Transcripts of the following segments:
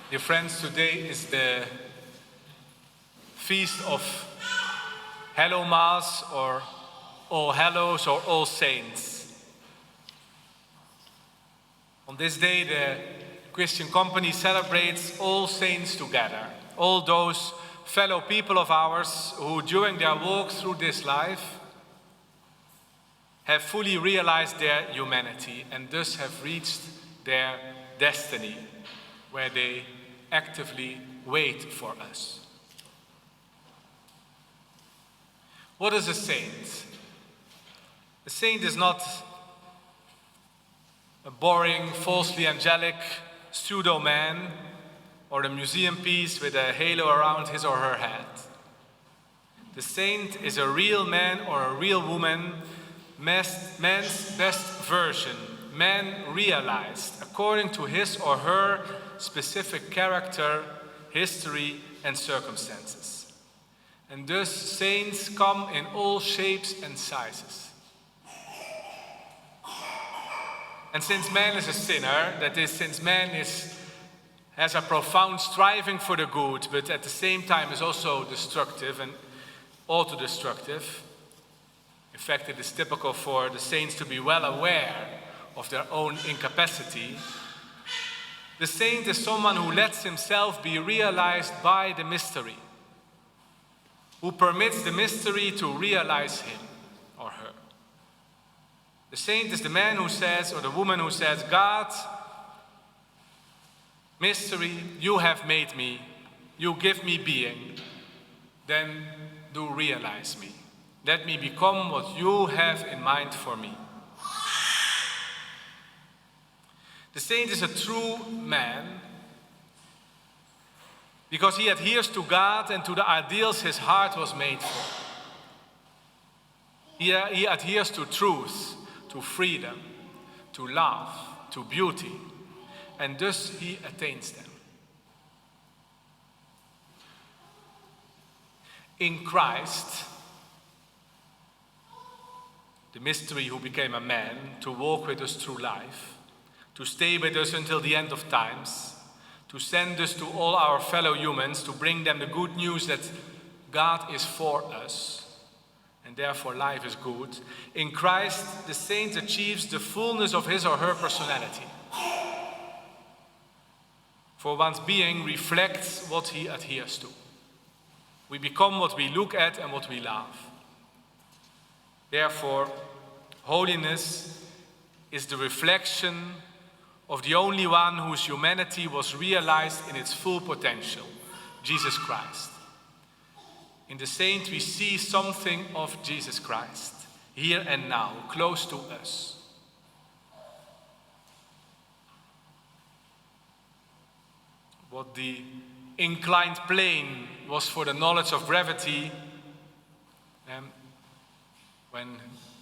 Dear friends, today is the feast of Hallow Mass, or All Hallows, or All Saints. On this day, the Christian Company celebrates all saints together, all those fellow people of ours who, during their walk through this life, have fully realized their humanity and thus have reached their destiny, where they actively wait for us. What is a saint? A saint is not a boring, falsely angelic pseudo-man or a museum piece with a halo around his or her head. The saint is a real man or a real woman, man's best version, man realized according to his or her specific character, history, and circumstances. And thus saints come in all shapes and sizes. And since man is a sinner, that is, since man has a profound striving for the good, but at the same time is also destructive and auto-destructive. In fact, it is typical for the saints to be well aware of their own incapacity. The saint is someone who lets himself be realized by the mystery, who permits the mystery to realize him or her. The saint is the man who says, or the woman who says, God, mystery, you have made me, you give me being, then do realize me. Let me become what you have in mind for me. The saint is a true man because he adheres to God and to the ideals his heart was made for. He adheres to truth, to freedom, to love, to beauty, and thus he attains them. In Christ, the mystery who became a man, to walk with us through life, to stay with us until the end of times, to send us to all our fellow humans, to bring them the good news that God is for us, and therefore life is good. In Christ, the saint achieves the fullness of his or her personality. For one's being reflects what he adheres to. We become what we look at and what we love. Therefore, holiness is the reflection of the only one whose humanity was realized in its full potential, Jesus Christ. In the saint we see something of Jesus Christ, here and now, close to us. What the inclined plane was for the knowledge of gravity, when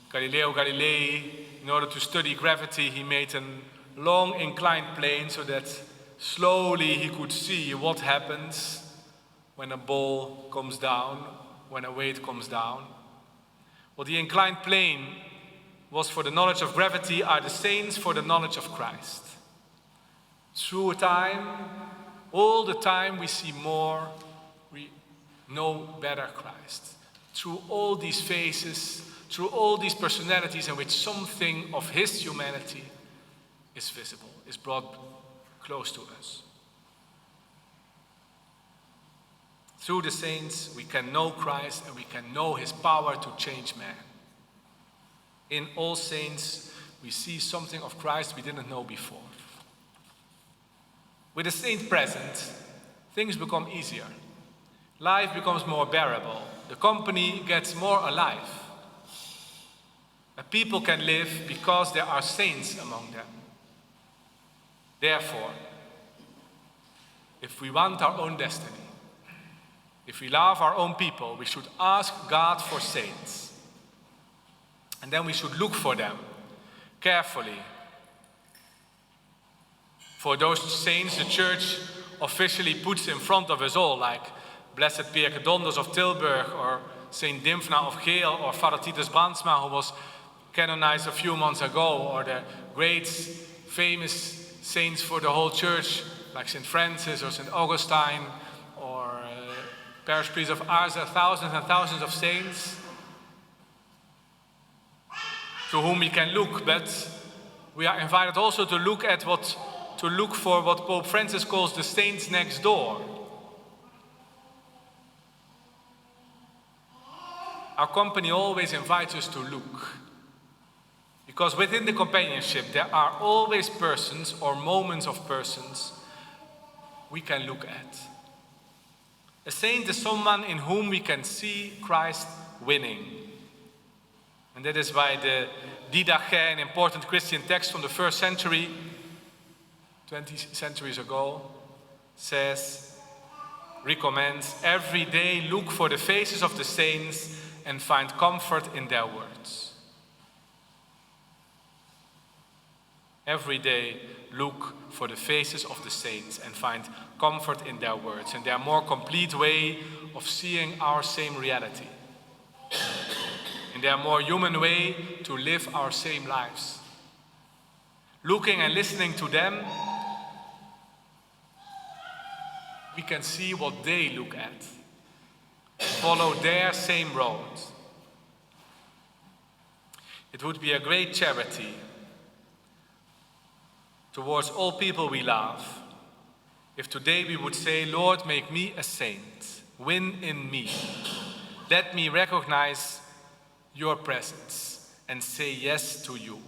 Galileo Galilei, in order to study gravity, he made a long inclined plane so that slowly he could see what happens when a ball comes down, when a weight comes down. Well, the inclined plane was for the knowledge of gravity, are the saints for the knowledge of Christ. Through time, all the time we see more, we know better Christ. Through all these phases, through all these personalities in which something of his humanity is visible, is brought close to us. Through the saints, we can know Christ and we can know his power to change man. In all saints, we see something of Christ we didn't know before. With a saint present, things become easier. Life becomes more bearable. The company gets more alive. A people can live because there are saints among them. Therefore, if we want our own destiny, if we love our own people, we should ask God for saints. And then we should look for them carefully. For those saints the Church officially puts in front of us all, like Blessed Pierre Gedondos of Tilburg, or Saint Dimfna of Geel, or Father Titus Brandsma, who was canonized a few months ago, or the great famous saints for the whole Church like St. Francis or St. Augustine or parish priest of Ars, thousands and thousands of saints to whom we can look, but we are invited also to look for what Pope Francis calls the saints next door. Our company always invites us to look, because within the companionship there are always persons or moments of persons we can look at. A saint is someone in whom we can see Christ winning. And that is why the Didache, an important Christian text from the 1st century, 20 centuries ago, recommends, every day look for the faces of the saints and find comfort in their words. Every day look for the faces of the saints and find comfort in their words, and their more complete way of seeing our same reality, in their more human way to live our same lives. Looking and listening to them, we can see what they look at, follow their same road. It would be a great charity towards all people we love if today we would say, Lord, make me a saint, win in me. Let me recognize your presence and say yes to you.